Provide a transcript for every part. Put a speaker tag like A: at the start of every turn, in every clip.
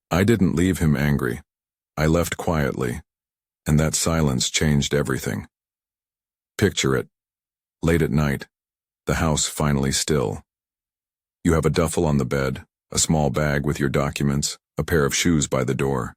A: I didn't leave him angry. I left quietly, and that silence changed everything. Picture it. Late at night, the house finally still. You have a duffel on the bed, a small bag with your documents, a pair of shoes by the door.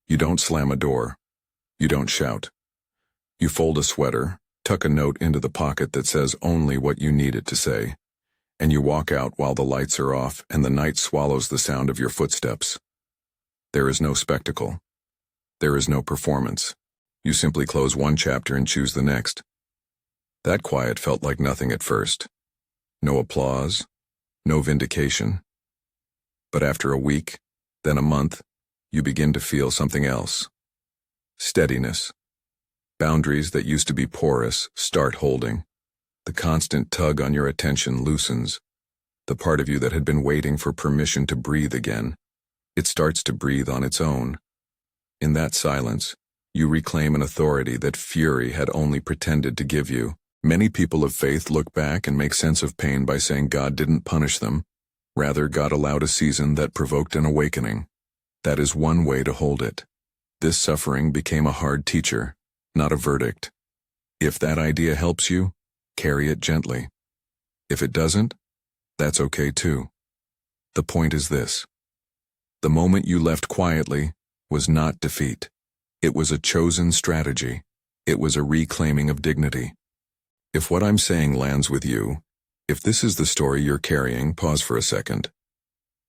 A: You don't slam a door. You don't shout. You fold a sweater, tuck a note into the pocket that says only what you need it to say, and you walk out while the lights are off and the night swallows the sound of your footsteps. There is no spectacle. There is no performance. You simply close one chapter and choose the next. That quiet felt like nothing at first. No applause, no vindication. But after a week, then a month, you begin to feel something else. Steadiness. Boundaries that used to be porous start holding. The constant tug on your attention loosens. The part of you that had been waiting for permission to breathe again, it starts to breathe on its own. In that silence, you reclaim an authority that fury had only pretended to give you. Many people of faith look back and make sense of pain by saying God didn't punish them. Rather, God allowed a season that provoked an awakening. That is one way to hold it. This suffering became a hard teacher, not a verdict. If that idea helps you, carry it gently. If it doesn't, that's okay too. The point is this. The moment you left quietly was not defeat. It was a chosen strategy. It was a reclaiming of dignity. If what I'm saying lands with you, if this is the story you're carrying, pause for a second.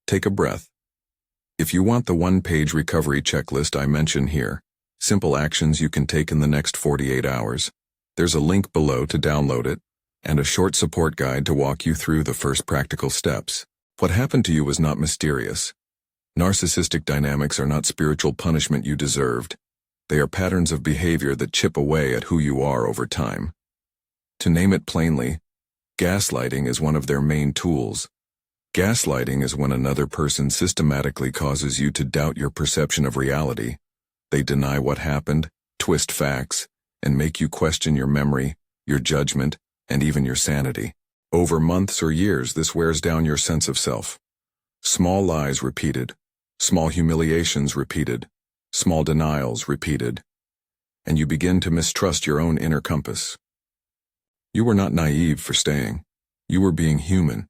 A: Take a breath. If you want the one-page recovery checklist I mention here, simple actions you can take in the next 48 hours, there's a link below to download it, and a short support guide to walk you through the first practical steps. What happened to you was not mysterious. Narcissistic dynamics are not spiritual punishment you deserved. They are patterns of behavior that chip away at who you are over time. To name it plainly, gaslighting is one of their main tools. Gaslighting is when another person systematically causes you to doubt your perception of reality. They deny what happened, twist facts, and make you question your memory, your judgment, and even your sanity. Over months or years, this wears down your sense of self. Small lies repeated, small humiliations repeated, small denials repeated, and you begin to mistrust your own inner compass. You were not naive for staying. You were being human.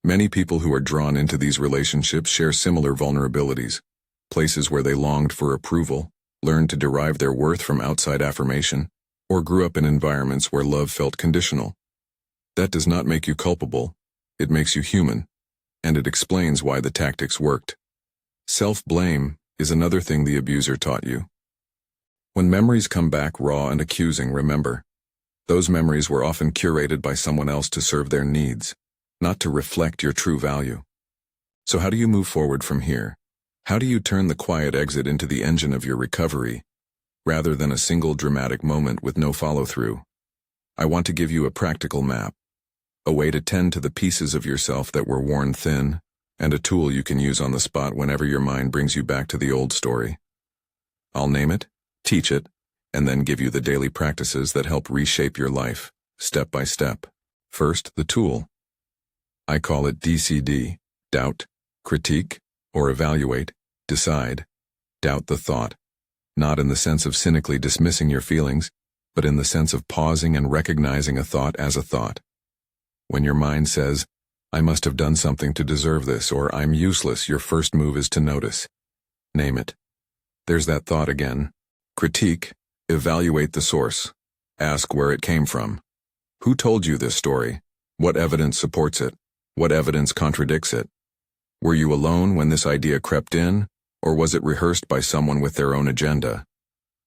A: Many people who are drawn into these relationships share similar vulnerabilities, places where they longed for approval, learned to derive their worth from outside affirmation, or grew up in environments where love felt conditional. That does not make you culpable. It makes you human, and it explains why the tactics worked. Self-blame is another thing the abuser taught you. When memories come back raw and accusing, remember, those memories were often curated by someone else to serve their needs, not to reflect your true value. So how do you move forward from here? How do you turn the quiet exit into the engine of your recovery, rather than a single dramatic moment with no follow-through? I want to give you a practical map, a way to tend to the pieces of yourself that were worn thin, and a tool you can use on the spot whenever your mind brings you back to the old story. I'll name it, teach it, and then give you the daily practices that help reshape your life, step by step. First, the tool. I call it DCD, doubt, critique, or evaluate, decide. Doubt the thought, not in the sense of cynically dismissing your feelings, but in the sense of pausing and recognizing a thought as a thought. When your mind says, I must have done something to deserve this, or I'm useless, your first move is to notice. Name it. There's that thought again. Critique. Evaluate the source. Ask where it came from. Who told you this story? What evidence supports it? What evidence contradicts it? Were you alone when this idea crept in, or was it rehearsed by someone with their own agenda?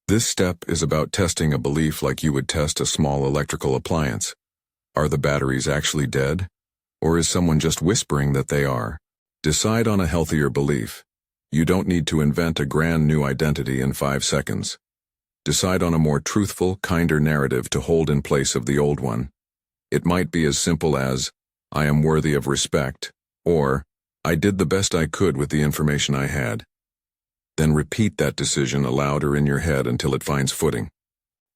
A: This step is about testing a belief like you would test a small electrical appliance. Are the batteries actually dead? Or is someone just whispering that they are? Decide on a healthier belief. You don't need to invent a brand new identity in 5 seconds. Decide on a more truthful, kinder narrative to hold in place of the old one. It might be as simple as, I am worthy of respect, or, I did the best I could with the information I had. Then repeat that decision aloud or in your head until it finds footing.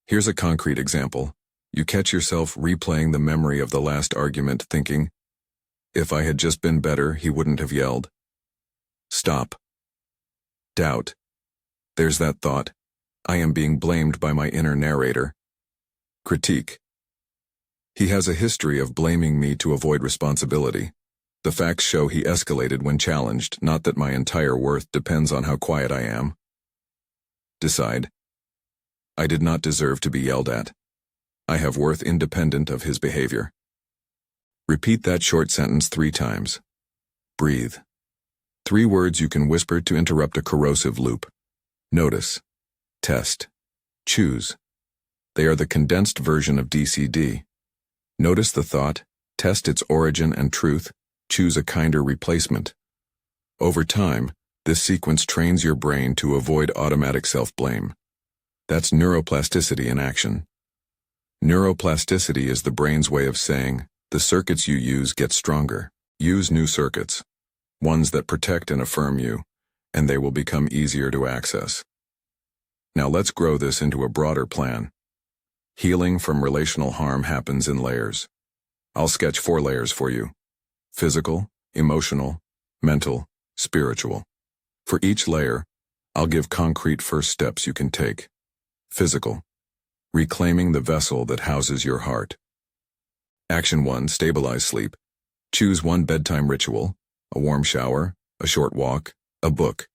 A: Here's a concrete example. You catch yourself replaying the memory of the last argument, thinking, if I had just been better, he wouldn't have yelled. Stop. Doubt. There's that thought. I am being blamed by my inner narrator. Critique. He has a history of blaming me to avoid responsibility. The facts show he escalated when challenged, not that my entire worth depends on how quiet I am. Decide. I did not deserve to be yelled at. I have worth independent of his behavior. Repeat that short sentence 3 times. Breathe. 3 words you can whisper to interrupt a corrosive loop. Notice. Test. Choose. They are the condensed version of DCD. Notice the thought, test its origin and truth, choose a kinder replacement. Over time, this sequence trains your brain to avoid automatic self-blame. That's neuroplasticity in action. Neuroplasticity is the brain's way of saying, the circuits you use get stronger. Use new circuits, ones that protect and affirm you, and they will become easier to access. Now let's grow this into a broader plan. Healing from relational harm happens in layers. I'll sketch 4 layers for you. Physical, emotional, mental, spiritual. For each layer, I'll give concrete first steps you can take. Physical. Reclaiming the vessel that houses your heart. Action 1. Stabilize sleep. Choose one bedtime ritual, a warm shower, a short walk, a book,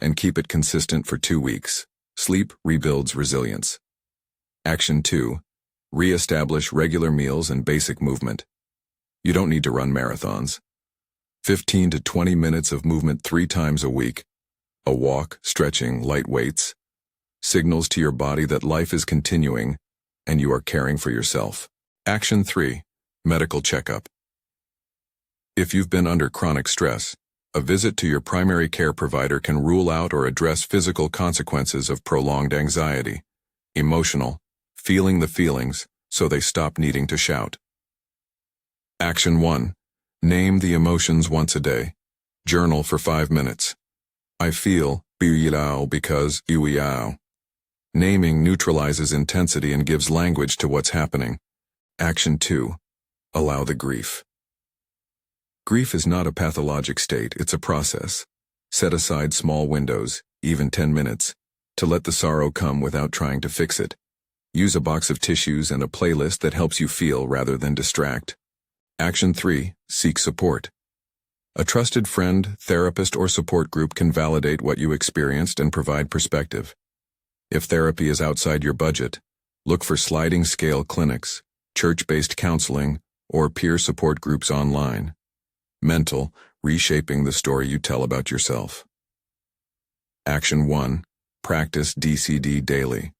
A: and keep it consistent for 2 weeks. Sleep rebuilds resilience. Action 2. Re-establish regular meals and basic movement. You don't need to run marathons. 15 to 20 minutes of movement 3 times a week. A walk, stretching, light weights. Signals to your body that life is continuing and you are caring for yourself. Action 3. Medical checkup. If you've been under chronic stress, a visit to your primary care provider can rule out or address physical consequences of prolonged anxiety. Emotional. Feeling the feelings so they stop needing to shout. Action 1. Name the emotions once a day. Journal for 5 minutes. I feel because iwiao. Naming neutralizes intensity and gives language to what's happening. Action 2. Allow the grief. Grief is not a pathologic state, it's a process. Set aside small windows, even 10 minutes, to let the sorrow come without trying to fix it. Use a box of tissues and a playlist that helps you feel rather than distract. Action 3. Seek support. A trusted friend, therapist, or support group can validate what you experienced and provide perspective. If therapy is outside your budget, look for sliding scale clinics, church-based counseling, or peer support groups online. Mental, reshaping the story you tell about yourself. Action 1. Practice DCD daily.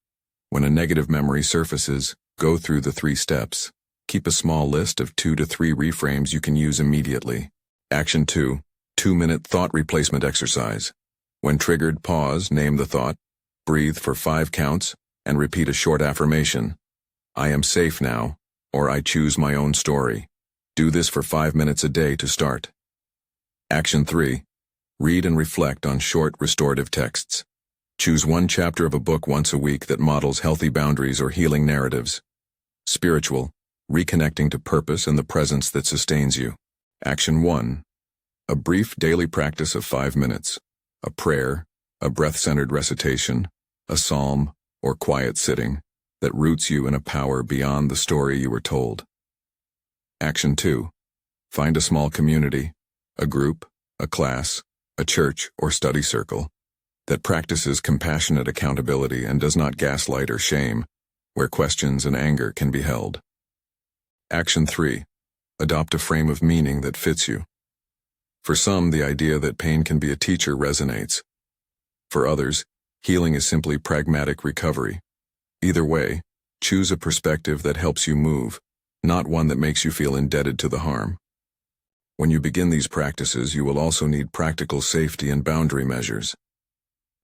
A: When a negative memory surfaces, go through the 3 steps. Keep a small list of 2 to 3 reframes you can use immediately. Action 2. 2-minute thought replacement exercise. When triggered, pause, name the thought, breathe for 5 counts, and repeat a short affirmation. I am safe now, or I choose my own story. Do this for 5 minutes a day to start. Action 3. Read and reflect on short restorative texts. Choose one chapter of a book once a week that models healthy boundaries or healing narratives. Spiritual. Reconnecting to purpose and the presence that sustains you. Action 1. A brief daily practice of 5 minutes. A prayer, a breath-centered recitation, a psalm, or quiet sitting that roots you in a power beyond the story you were told. Action 2. Find a small community, a group, a class, a church, or study circle that practices compassionate accountability and does not gaslight or shame, where questions and anger can be held. Action 3. Adopt a frame of meaning that fits you. For some, the idea that pain can be a teacher resonates. For others, healing is simply pragmatic recovery. Either way, choose a perspective that helps you move, not one that makes you feel indebted to the harm. When you begin these practices, you will also need practical safety and boundary measures.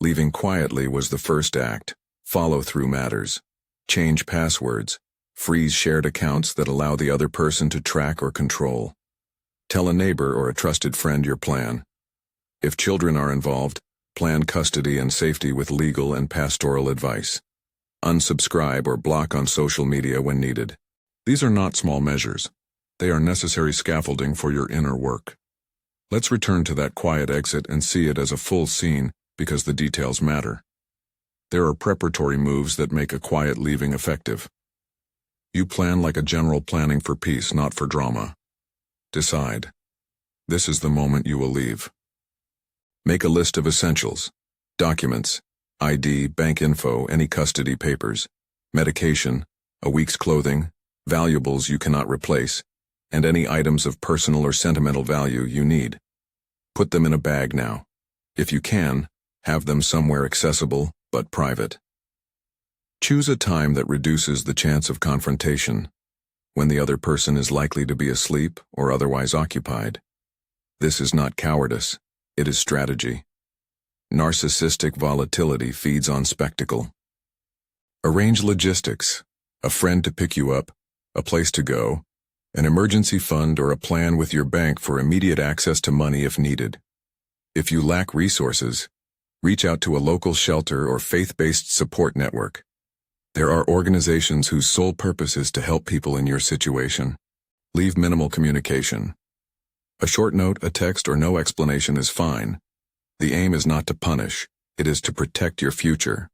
A: Leaving quietly was the first act. Follow-through matters. Change passwords. Freeze shared accounts that allow the other person to track or control. Tell a neighbor or a trusted friend your plan. If children are involved, plan custody and safety with legal and pastoral advice. Unsubscribe or block on social media when needed. These are not small measures. They are necessary scaffolding for your inner work. Let's return to that quiet exit and see it as a full scene, because the details matter. There are preparatory moves that make a quiet leaving effective. You plan like a general planning for peace, not for drama. Decide. This is the moment you will leave. Make a list of essentials: documents, ID, bank info, any custody papers, medication, a week's clothing, valuables you cannot replace, and any items of personal or sentimental value you need. Put them in a bag now. If you can, have them somewhere accessible but private. Choose a time that reduces the chance of confrontation, when the other person is likely to be asleep or otherwise occupied. This is not cowardice, it is strategy. Narcissistic volatility feeds on spectacle. Arrange logistics: a friend to pick you up, a place to go, an emergency fund, or a plan with your bank for immediate access to money if needed. If you lack resources, reach out to a local shelter or faith-based support network. There are organizations whose sole purpose is to help people in your situation. Leave minimal communication. A short note, a text, or no explanation is fine. The aim is not to punish, it is to protect your future.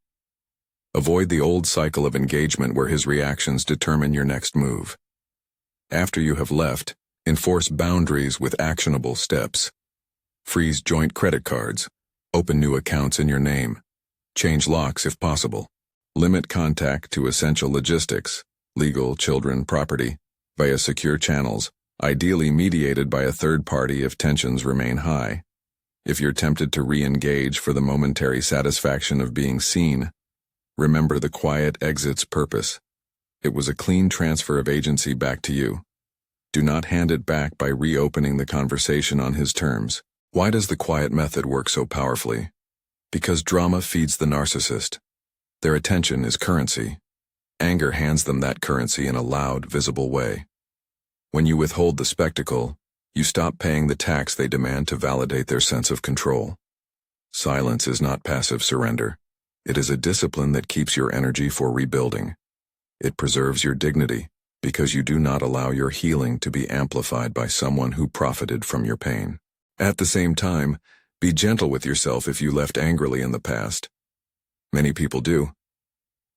A: Avoid the old cycle of engagement where his reactions determine your next move. After you have left, enforce boundaries with actionable steps. Freeze joint credit cards. Open new accounts in your name. Change locks if possible. Limit contact to essential logistics, legal, children, property, via secure channels, ideally mediated by a third party if tensions remain high. If you're tempted to re-engage for the momentary satisfaction of being seen, remember the quiet exit's purpose. It was a clean transfer of agency back to you. Do not hand it back by reopening the conversation on his terms. Why does the quiet method work so powerfully? Because drama feeds the narcissist. Their attention is currency. Anger hands them that currency in a loud, visible way. When you withhold the spectacle, you stop paying the tax they demand to validate their sense of control. Silence is not passive surrender. It is a discipline that keeps your energy for rebuilding. It preserves your dignity, because you do not allow your healing to be amplified by someone who profited from your pain. At the same time, be gentle with yourself if you left angrily in the past. Many people do.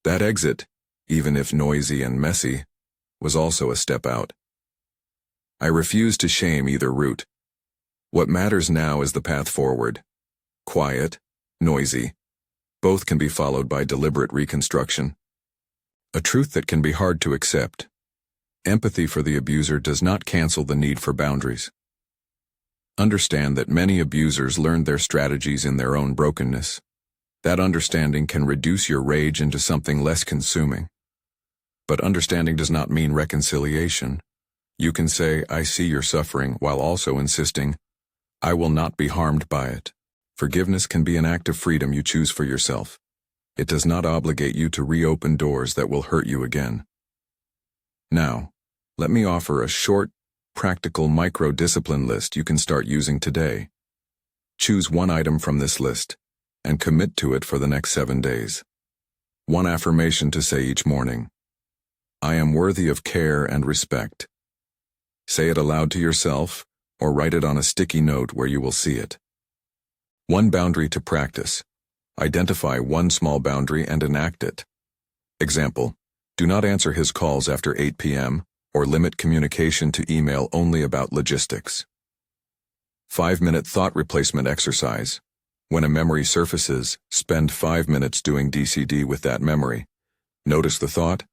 A: That exit, even if noisy and messy, was also a step out. I refuse to shame either route. What matters now is the path forward. Quiet, noisy, both can be followed by deliberate reconstruction. A truth that can be hard to accept. Empathy for the abuser does not cancel the need for boundaries. Understand that many abusers learned their strategies in their own brokenness. That understanding can reduce your rage into something less consuming. But understanding does not mean reconciliation. You can say, "I see your suffering," while also insisting, "I will not be harmed by it." Forgiveness can be an act of freedom you choose for yourself. It does not obligate you to reopen doors that will hurt you again. Now, let me offer a short, practical micro-discipline list you can start using today. Choose one item from this list and commit to it for the next 7 days. One affirmation to say each morning. I am worthy of care and respect. Say it aloud to yourself or write it on a sticky note where you will see it. One boundary to practice. Identify one small boundary and enact it. Example, do not answer his calls after 8 p.m. or limit communication to email only about logistics. 5-minute thought replacement exercise. When a memory surfaces, spend 5 minutes doing DCD with that memory. Notice the thought,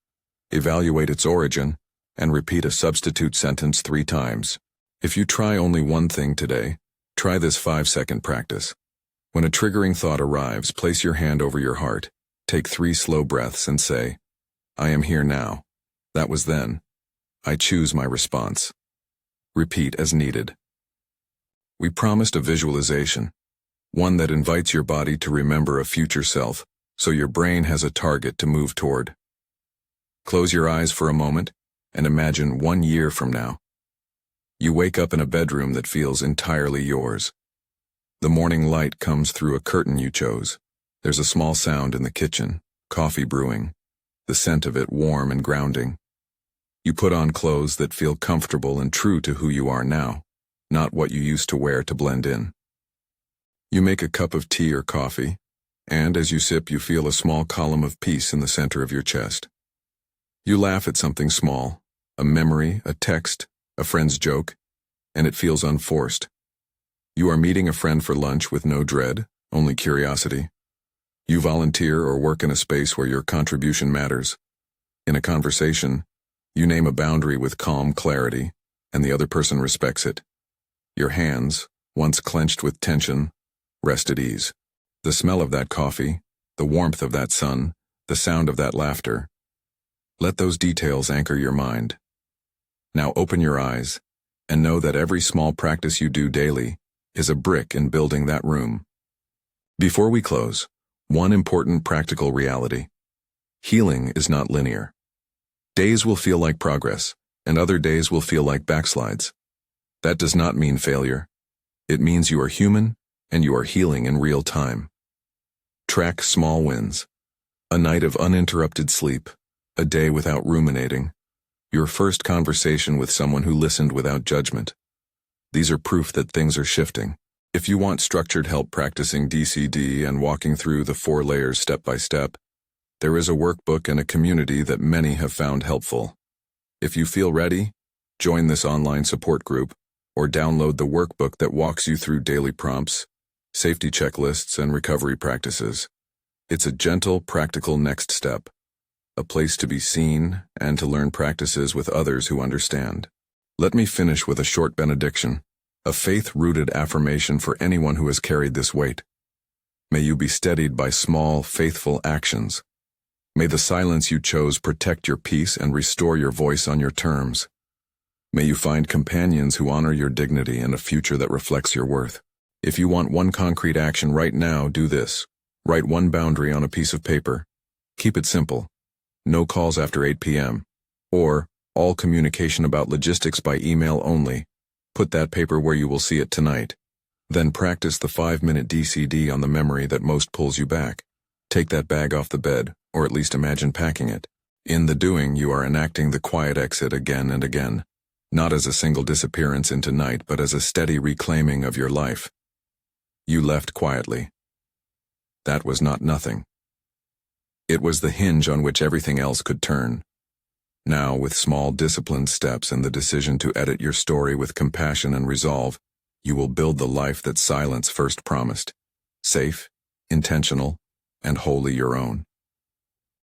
A: evaluate its origin, and repeat a substitute sentence 3 times. If you try only one thing today, try this 5-second practice. When a triggering thought arrives, place your hand over your heart, take 3 slow breaths and say, I am here now. That was then. I choose my response. Repeat as needed. We promised a visualization, one that invites your body to remember a future self, so your brain has a target to move toward. Close your eyes for a moment and imagine 1 year from now. You wake up in a bedroom that feels entirely yours. The morning light comes through a curtain you chose. There's a small sound in the kitchen, coffee brewing, the scent of it warm and grounding. You put on clothes that feel comfortable and true to who you are now, not what you used to wear to blend in. You make a cup of tea or coffee, and as you sip, you feel a small column of peace in the center of your chest. You laugh at something small, a memory, a text, a friend's joke, and it feels unforced. You are meeting a friend for lunch with no dread, only curiosity. You volunteer or work in a space where your contribution matters. In a conversation, you name a boundary with calm clarity, and the other person respects it. Your hands, once clenched with tension, rest at ease. The smell of that coffee, the warmth of that sun, the sound of that laughter. Let those details anchor your mind. Now open your eyes, and know that every small practice you do daily is a brick in building that room. Before we close, one important practical reality. Healing is not linear. Days will feel like progress, and other days will feel like backslides. That does not mean failure. It means you are human, and you are healing in real time. Track small wins. A night of uninterrupted sleep, a day without ruminating, your first conversation with someone who listened without judgment. These are proof that things are shifting. If you want structured help practicing DCD and walking through the 4 layers step by step, there is a workbook and a community that many have found helpful. If you feel ready, join this online support group or download the workbook that walks you through daily prompts, safety checklists, and recovery practices. It's a gentle, practical next step, a place to be seen and to learn practices with others who understand. Let me finish with a short benediction, a faith-rooted affirmation for anyone who has carried this weight. May you be steadied by small, faithful actions. May the silence you chose protect your peace and restore your voice on your terms. May you find companions who honor your dignity and a future that reflects your worth. If you want one concrete action right now, do this. Write one boundary on a piece of paper. Keep it simple. No calls after 8 p.m. Or, all communication about logistics by email only. Put that paper where you will see it tonight. Then practice the 5-minute DCD on the memory that most pulls you back. Take that bag off the bed, or at least imagine packing it. In the doing, you are enacting the quiet exit again and again, not as a single disappearance into night, but as a steady reclaiming of your life. You left quietly. That was not nothing. It was the hinge on which everything else could turn. Now, with small disciplined steps and the decision to edit your story with compassion and resolve, you will build the life that silence first promised. Safe, intentional, and wholly your own.